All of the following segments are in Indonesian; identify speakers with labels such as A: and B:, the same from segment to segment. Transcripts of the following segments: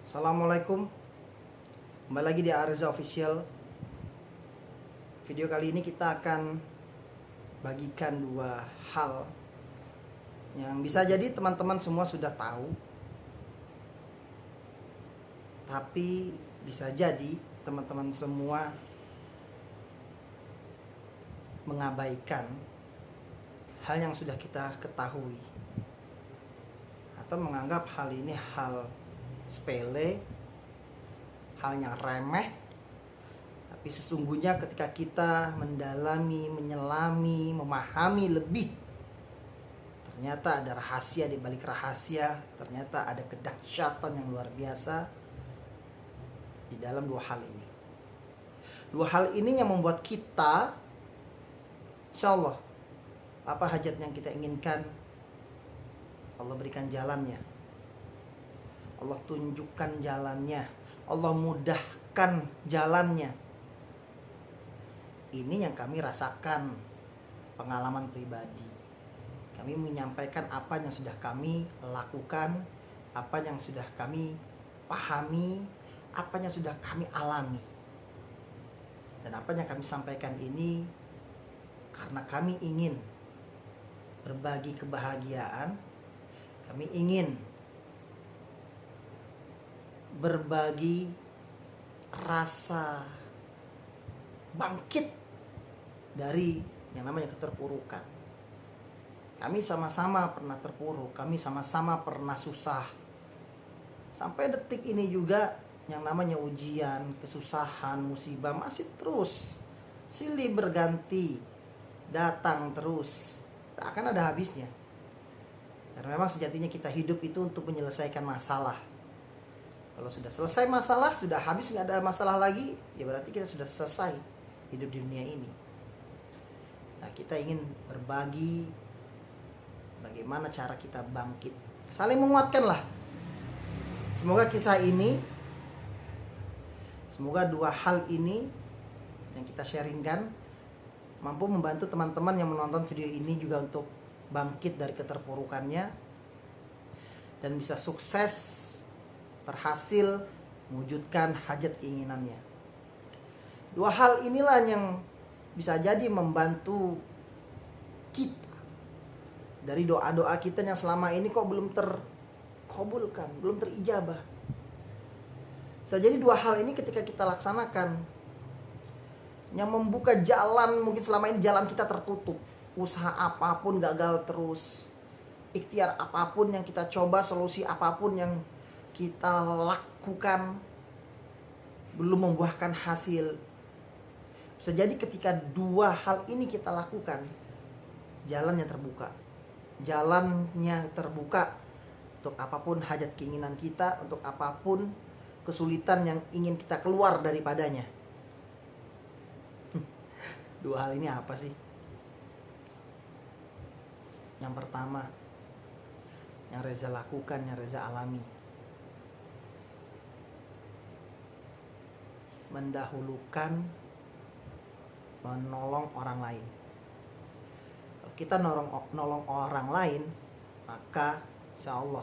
A: Assalamualaikum. Kembali lagi di Areza Official. Video kali ini kita akan bagikan dua hal yang bisa jadi teman-teman semua sudah tahu, tapi bisa jadi teman-teman semua mengabaikan hal yang sudah kita ketahui atau menganggap hal ini hal sepele, hal yang remeh. Tapi sesungguhnya ketika kita mendalami, menyelami, memahami lebih, ternyata ada rahasia di balik rahasia, ternyata ada kedahsyatan yang luar biasa di dalam dua hal ini. Dua hal ini yang membuat kita, insya Allah, apa hajat yang kita inginkan, Allah berikan jalannya, Allah tunjukkan jalannya, Allah mudahkan jalannya. Ini yang kami rasakan, pengalaman pribadi. Kami menyampaikan apa yang sudah kami lakukan, apa yang sudah kami pahami, apa yang sudah kami alami. Dan apa yang kami sampaikan ini karena kami ingin berbagi kebahagiaan, kami ingin berbagi rasa bangkit dari yang namanya keterpurukan. Kami sama-sama pernah terpuruk, kami sama-sama pernah susah. Sampai detik ini juga yang namanya ujian, kesusahan, musibah masih terus silih berganti, datang terus, tak akan ada habisnya. Karena memang sejatinya kita hidup itu untuk menyelesaikan masalah. Kalau sudah selesai masalah, sudah habis, nggak ada masalah lagi, ya berarti kita sudah selesai hidup di dunia ini. Nah, kita ingin berbagi bagaimana cara kita bangkit, saling menguatkan lah. Semoga kisah ini, semoga dua hal ini yang kita sharingkan mampu membantu teman-teman yang menonton video ini juga untuk bangkit dari keterpurukannya dan bisa sukses, berhasil mewujudkan hajat keinginannya. Dua hal inilah yang bisa jadi membantu kita dari doa-doa kita yang selama ini kok belum terkabulkan, belum terijabah. Bisa jadi dua hal ini ketika kita laksanakan yang membuka jalan, mungkin selama ini jalan kita tertutup, usaha apapun gagal terus, ikhtiar apapun yang kita coba, solusi apapun yang kita lakukan belum membuahkan hasil. Bisa jadi ketika dua hal ini kita lakukan, jalannya terbuka. Jalannya terbuka untuk apapun hajat keinginan kita, untuk apapun kesulitan yang ingin kita keluar daripadanya. Dua hal ini apa sih? Yang pertama, yang Reza lakukan, yang Reza alami, mendahulukan menolong orang lain. Kalau kita nolong orang lain, maka insya Allah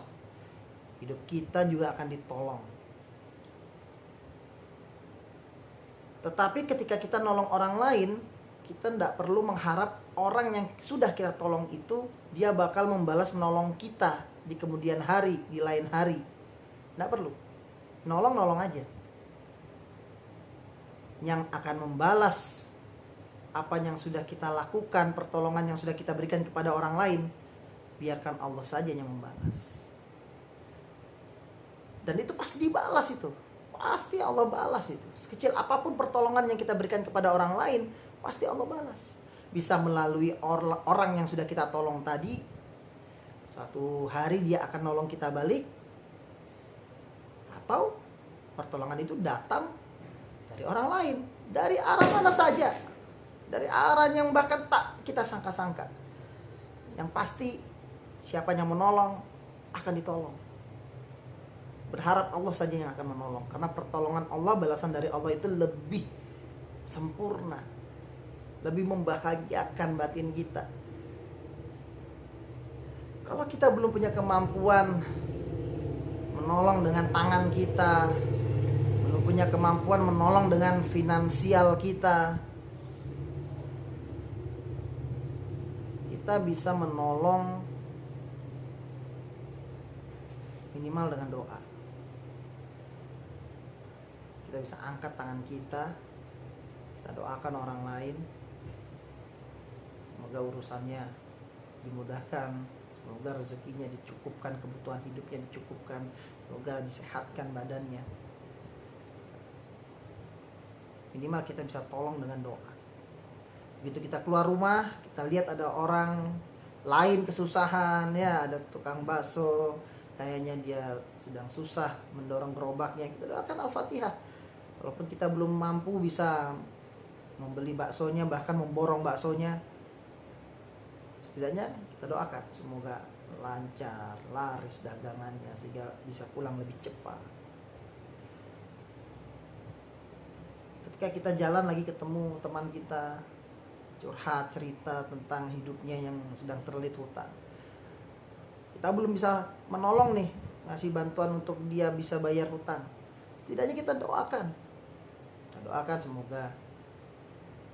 A: hidup kita juga akan ditolong. Tetapi ketika kita nolong orang lain, kita tidak perlu mengharap orang yang sudah kita tolong itu dia bakal membalas menolong kita di kemudian hari, di lain hari. Tidak perlu. Nolong aja. Yang akan membalas apa yang sudah kita lakukan, pertolongan yang sudah kita berikan kepada orang lain, biarkan Allah saja yang membalas. Dan itu pasti dibalas itu. Pasti Allah balas itu. Sekecil apapun pertolongan yang kita berikan kepada orang lain, pasti Allah balas. Bisa melalui orang yang sudah kita tolong tadi, suatu hari dia akan nolong kita balik, atau pertolongan itu datang dari orang lain, dari arah mana saja, dari arah yang bahkan tak kita sangka-sangka. Yang pasti siapa yang menolong akan ditolong. Berharap Allah saja yang akan menolong, karena pertolongan Allah, balasan dari Allah itu lebih sempurna, lebih membahagiakan batin kita. Kalau kita belum punya kemampuan menolong dengan tangan kita, belum punya kemampuan menolong dengan finansial kita. Kita bisa menolong minimal dengan doa. Kita bisa angkat tangan kita doakan orang lain, semoga urusannya dimudahkan, semoga rezekinya dicukupkan, kebutuhan hidupnya dicukupkan, semoga disehatkan badannya. Minimal kita bisa tolong dengan doa. Begitu kita keluar rumah, kita lihat ada orang lain kesusahan, ya ada tukang bakso, kayaknya dia sedang susah mendorong gerobaknya, kita doakan Al-Fatihah. Walaupun kita belum mampu bisa membeli baksonya, bahkan memborong baksonya, setidaknya kita doakan semoga lancar, laris dagangannya, sehingga bisa pulang lebih cepat. Ketika kita jalan lagi ketemu teman kita, curhat cerita tentang hidupnya yang sedang terlilit hutang, kita belum bisa menolong nih, ngasih bantuan untuk dia bisa bayar hutang, setidaknya kita doakan semoga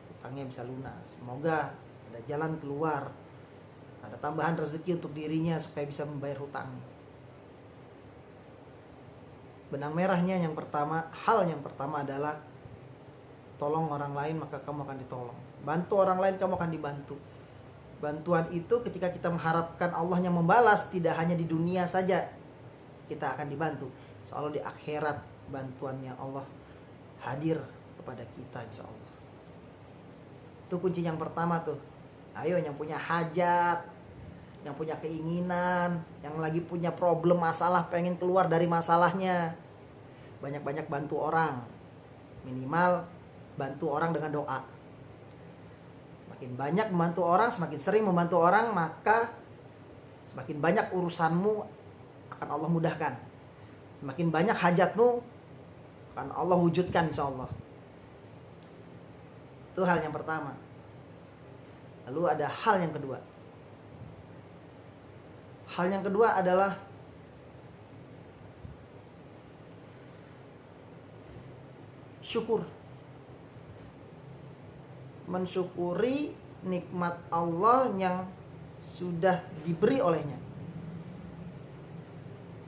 A: hutangnya bisa lunas, semoga ada jalan keluar, ada tambahan rezeki untuk dirinya supaya bisa membayar hutangnya. Benang merahnya yang pertama, hal yang pertama adalah tolong orang lain maka kamu akan ditolong, bantu orang lain kamu akan dibantu. Bantuan itu ketika kita mengharapkan Allahnya membalas, tidak hanya di dunia saja kita akan dibantu, soalnya di akhirat bantuannya Allah hadir kepada kita insya Allah. Itu kunci yang pertama tuh. Ayo yang punya hajat, yang punya keinginan, yang lagi punya problem masalah, pengen keluar dari masalahnya, banyak-banyak bantu orang. Minimal bantu orang dengan doa. Semakin banyak membantu orang, semakin sering membantu orang, maka semakin banyak urusanmu akan Allah mudahkan. Semakin banyak hajatmu akan Allah wujudkan insya Allah. Itu hal yang pertama. Lalu ada hal yang kedua. Hal yang kedua adalah syukur. Mensyukuri nikmat Allah yang sudah diberi olehnya.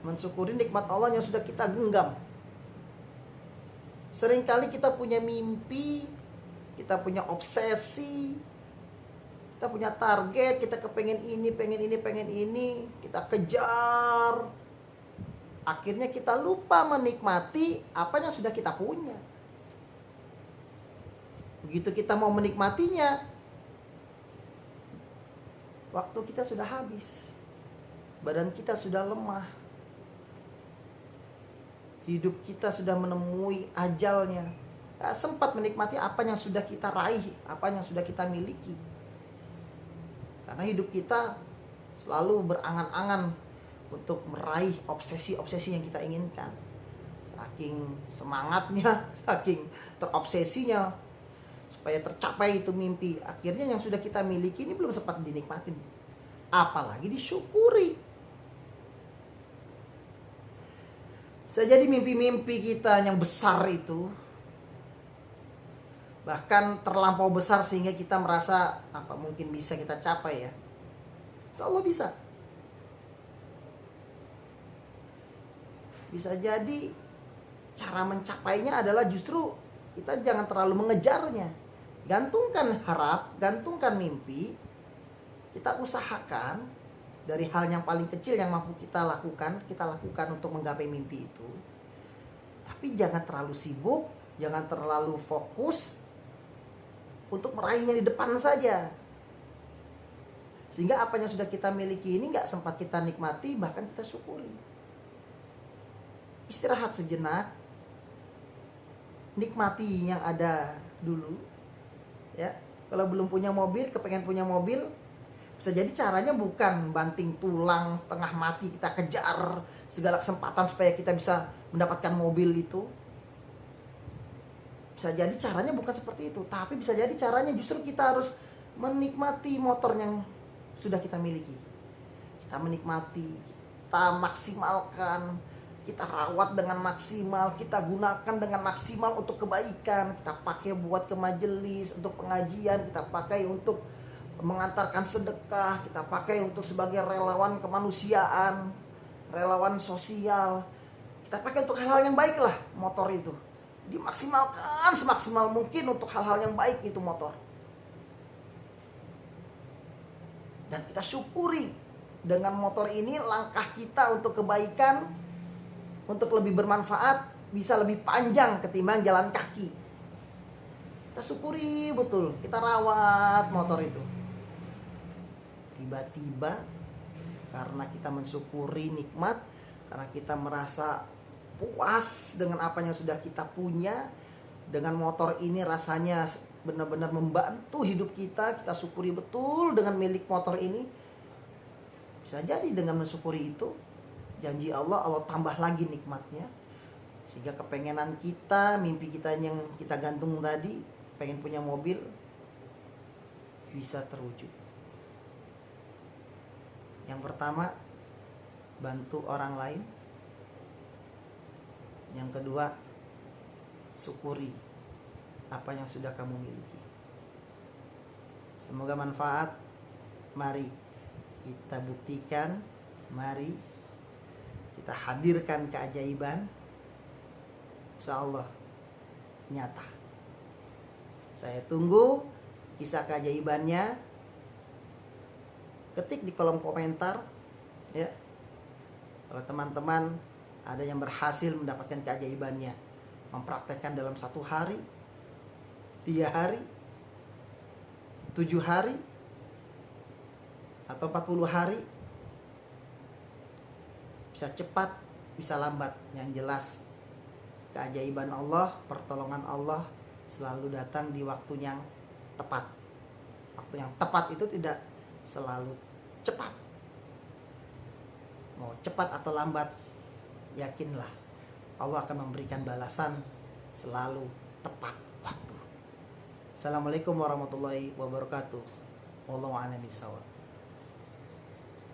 A: Mensyukuri nikmat Allah yang sudah kita genggam. Seringkali kita punya mimpi, kita punya obsesi, kita punya target, kita kepengen ini, pengen ini, kita kejar. Akhirnya kita lupa menikmati apa yang sudah kita punya. Begitu kita mau menikmatinya, waktu kita sudah habis, badan kita sudah lemah, hidup kita sudah menemui ajalnya. Gak sempat menikmati apa yang sudah kita raih, apa yang sudah kita miliki. Karena hidup kita selalu berangan-angan untuk meraih obsesi-obsesi yang kita inginkan. Saking semangatnya, saking terobsesinya supaya tercapai itu mimpi, akhirnya yang sudah kita miliki ini belum sempat dinikmatin, apalagi disyukuri. Bisa jadi mimpi-mimpi kita yang besar itu bahkan terlampau besar sehingga kita merasa apa mungkin bisa kita capai ya. Insya Allah bisa. Bisa jadi cara mencapainya adalah justru kita jangan terlalu mengejarnya. Gantungkan harap, gantungkan mimpi. Kita usahakan dari hal yang paling kecil yang mampu kita lakukan untuk menggapai mimpi itu. Tapi jangan terlalu sibuk, jangan terlalu fokus untuk meraihnya di depan saja, sehingga apa yang sudah kita miliki ini gak sempat kita nikmati, bahkan kita syukuri. Istirahat sejenak, nikmati yang ada dulu ya. Kalau belum punya mobil, kepengen punya mobil, bisa jadi caranya bukan banting tulang setengah mati kita kejar segala kesempatan supaya kita bisa mendapatkan mobil itu. Bisa jadi caranya bukan seperti itu, tapi bisa jadi caranya justru kita harus menikmati motor yang sudah kita miliki. Kita menikmati, kita maksimalkan, kita rawat dengan maksimal, kita gunakan dengan maksimal untuk kebaikan. Kita pakai buat ke majelis, untuk pengajian, kita pakai untuk mengantarkan sedekah, kita pakai untuk sebagai relawan kemanusiaan, relawan sosial. Kita pakai untuk hal-hal yang baik lah motor itu. Dimaksimalkan semaksimal mungkin untuk hal-hal yang baik itu motor. Dan kita syukuri dengan motor ini langkah kita untuk kebaikan, untuk lebih bermanfaat, bisa lebih panjang ketimbang jalan kaki. Kita syukuri betul, kita rawat motor itu. Tiba-tiba karena kita mensyukuri nikmat, karena kita merasa puas dengan apa yang sudah kita punya, dengan motor ini rasanya benar-benar membantu hidup kita, kita syukuri betul dengan milik motor ini. Bisa jadi dengan mensyukuri itu, janji Allah tambah lagi nikmatnya, sehingga kepengenan kita, mimpi kita yang kita gantung tadi, pengen punya mobil, bisa terwujud. Yang pertama, bantu orang lain. Yang kedua, syukuri apa yang sudah kamu miliki. Semoga manfaat. Mari kita buktikan, mari kita hadirkan keajaiban. Insyaallah nyata. Saya tunggu kisah keajaibannya. Ketik di kolom komentar ya. Kalau teman-teman ada yang berhasil mendapatkan keajaibannya, mempraktekkan dalam 1 hari, 3 hari, 7 hari, atau 40 hari, bisa cepat, bisa lambat, yang jelas keajaiban Allah, pertolongan Allah selalu datang di waktu yang tepat. Waktu yang tepat itu tidak selalu cepat. Mau cepat atau lambat, yakinlah Allah akan memberikan balasan selalu tepat waktu. Assalamualaikum warahmatullahi wabarakatuh. Wallahu a'lam bishawab.